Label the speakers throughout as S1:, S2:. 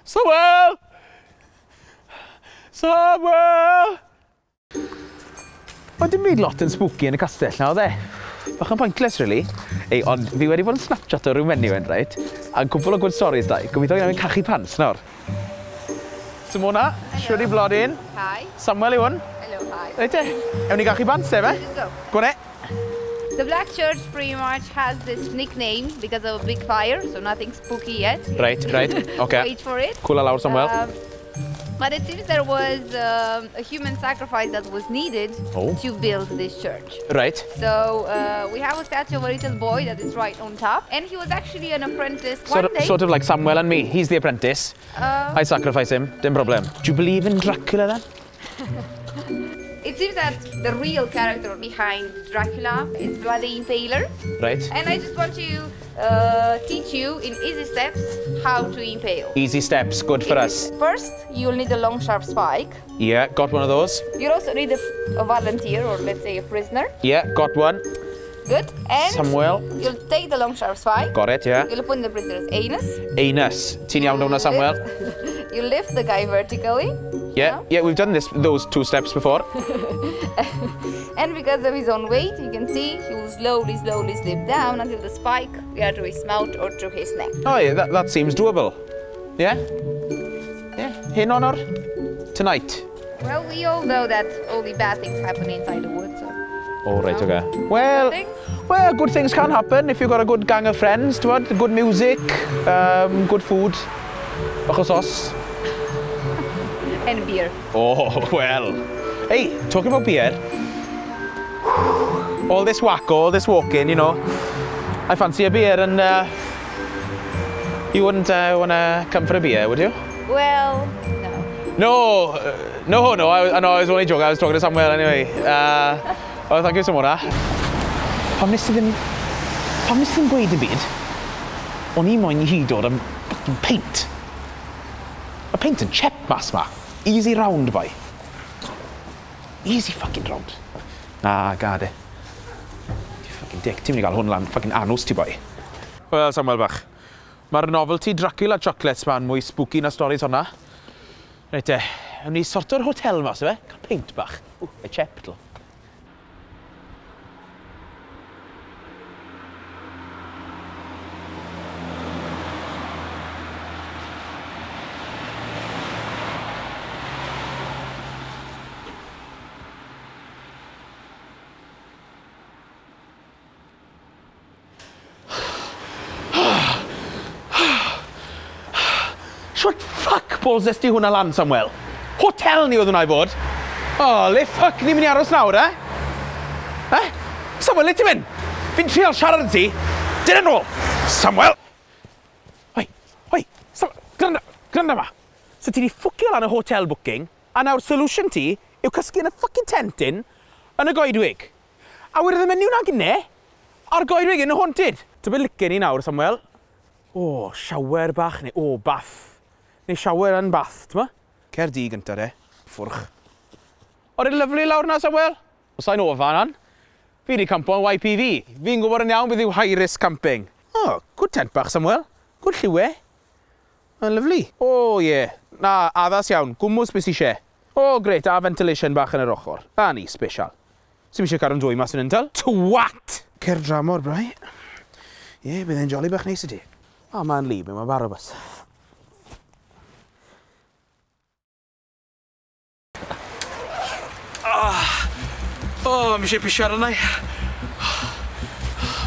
S1: Samuel! Samuel! Mae dim byd lot yn spooky yn y castell na, oedd e? Bach yn pointless, really. Ei, ond fi wedi bod yn snapchat o ryw menyw yn, right? A'n cwbl o good stories da. Gobeithio gyda fi'n cachu pants nawr. Simona, siwr i blodyn.
S2: Hi.
S1: Samuel yw hwn.
S2: Hello, hi.
S1: Reit e, ewn ni gachu pants, efe?
S2: Let's go.
S1: Go on e.
S2: The Black Church pretty much has this nickname because of a big fire, so nothing spooky yet.
S1: Right, okay.
S2: Wait for it.
S1: Cwla lawr, Samuel.
S2: But it seems there was a human sacrifice that was needed to build this church.
S1: Right.
S2: So we have a statue of a little boy that is right on top, and he was actually an apprentice one day.
S1: Sort of like Samuel and me. He's the apprentice. I sacrifice him, dim problem. Do you believe in Dracula then?
S2: It seems that the real character behind Dracula is Bry Yn.
S1: Right.
S2: And I just want to teach you in easy steps how to impale.
S1: Easy steps, good for us.
S2: First, you'll need a long sharp spike.
S1: Yeah, got one of those.
S2: You'll also need a volunteer, or let's say a prisoner.
S1: Yeah, got one.
S2: Good. And
S1: Samuel.
S2: You'll take the long sharp spike.
S1: Got it, yeah.
S2: You'll put in the prisoner's anus.
S1: Anus. Ti'n iawn down Samuel?
S2: You lift the guy vertically.
S1: Yeah, we've done those two steps before.
S2: And because of his own weight, you can see he will slowly slip down until the spike gets to his mouth or to his neck.
S1: Oh yeah, that seems doable. Yeah? Yeah, hyn honor. Tonight.
S2: Well, we all know that only bad things happen inside the woods. So.
S1: Oh, right, okay. Well, good things can happen if you've got a good gang of friends, good music, good food, bach o sauce.
S2: And beer.
S1: Oh, well. Hey, talking about beer, all this wacko, all this walking, you know, I fancy a beer and you wouldn't want to come for a beer, would you?
S2: Well,
S1: no. No, I was only joking, I was talking to Samuel anyway. Oh, thank you, Simona. Pam nes ti ddim gweud y byd, o'n I moyn I hyd o'r fucking paint. A paint yn chip mas ma. Easy round, boy. Easy fucking round. Ah, gad e. Ti fucking dick, ti'n mynd I gael hwn lan fucking anws ti, boy. Wel, Samuel bach. Mae'r novelty Dracula chocolates ma'n mwy spooky na stories honna. Reit e, ewn ni sorto'r hotel mas, efe? Cael paint bach. Y chep, dl. Shwt fuck balls nes ti hwnna lan, Samuel? Hotel ni oedd hwnna I fod. Oh, le fuck ni'n mynd I aros nawr, Samuel, le ti'n mynd? Fi'n trial siarad ti. Dyn nôl. Samuel! Oi, granda ma. So ti di ffwcio lan y hotel booking, a nawr solution ti yw cysgu yn y fucking tentyn yn y goedwig. A wedodd y menyw na gynne, a'r goedwig yn y haunted. Ta beth licen ni nawr, Samuel? O, shower bach, neu bath. Neu shower yn bath, t'ma? Cer di gynta de, ffwrch. O'r ein lyflu lawr na, Samuel? Os a'n ofa nan? Fi di campo yn YPV. Fi'n gwybod yn iawn beth yw high-risk camping. Oh, good tent bach, Samuel. Good lliwe. Yn lyflu. Oh, yeah. Na, addas iawn. Gwmws beth eisiau. Oh, great. A ventilation bach yn yr ochr. A ni, special. Sy'n eisiau cadw'n dwy mas yn untal? Twat! Cer dramor, Bry. Ie, bydd e'n jolly bach neis i ti. O, ma'n lib, mae'n barod bas. Oh, mi eisiau pisio ar yna.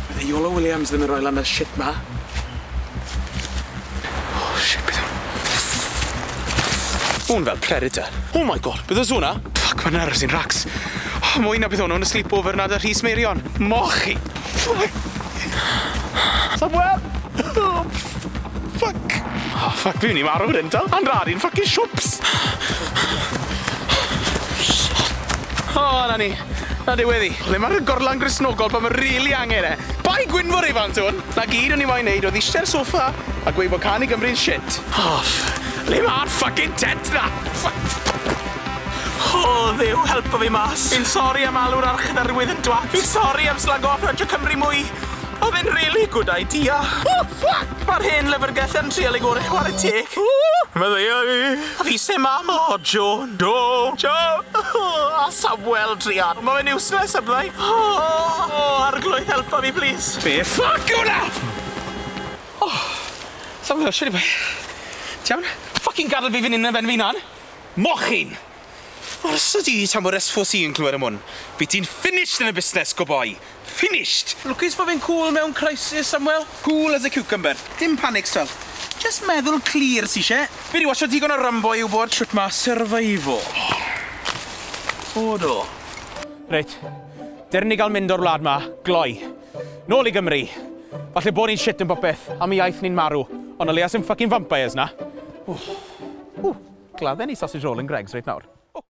S1: Bydd e Iolo Williams ddim yn rhoi lan y shit ma. Oh, shit, bydd hwn. Hwn fel Predator. Oh my god, bydd o hwnna? Fuck, mae'n nerves i'n racs. Oh, mwy na bydd hwnna yn y sleepover nad y Rhys Meirion. Mochi. Samuel! Oh, fuck. Oh, fuck, fi'n I marw hyn, tal. A'n i'n fucking siwps. Oh, na ni. Na diweddi. Le mae'r gorlan grisnogol pan mae'n rili angen Bai Gwynfor i fant hwn. Na gyd o'n I moyn neud oedd eistedd soffa a gweud bod can I Gymru'n shit. Oh, le mae'r fucking tent na? Oh, ddew, helpo fi mas. Fi'n sori am alw'r archnarwydd yn dwat. Fi'n sori am slag off Radio Cymru mwy. Oedd e'n really good idea. Oh, fuck! Mae'r hen lyfrgell yn trial ei gore chwarae teg. Meddai fi. A fi se mam. Oh, Joe. Oh, Samuel Drian. Mae fe'n useless am ddau. Oh, arglwydd, helpa fi, please. Be fuck hwnna? Oh, Samuel, siwr i bai. Tiawn? Fucking gadael fi fan hyn yn ben fi nan. Mochyn! Ors ydi tam o'r S4C yn clywed am hwn. Fi ti'n finished yn y busnes, go boi. Finished! Lwcus bod fi'n cool mewn crisis, Samuel. Cool as a cucumber. Dim panic, Stel. Just meddwl clir si eisiau. Fi di watcho digon o Rambo i wybod shwt ma survival. O do. Reit. Der ni gael mynd o'r wlad ma, gloi. Nôl i Gymru. Falle bod ni'n shit yn popeth, am i iaith ni'n marw. Ond o leia sy'n fucking vampires na. Gladden ni sausage roll yn Greg's reit nawr.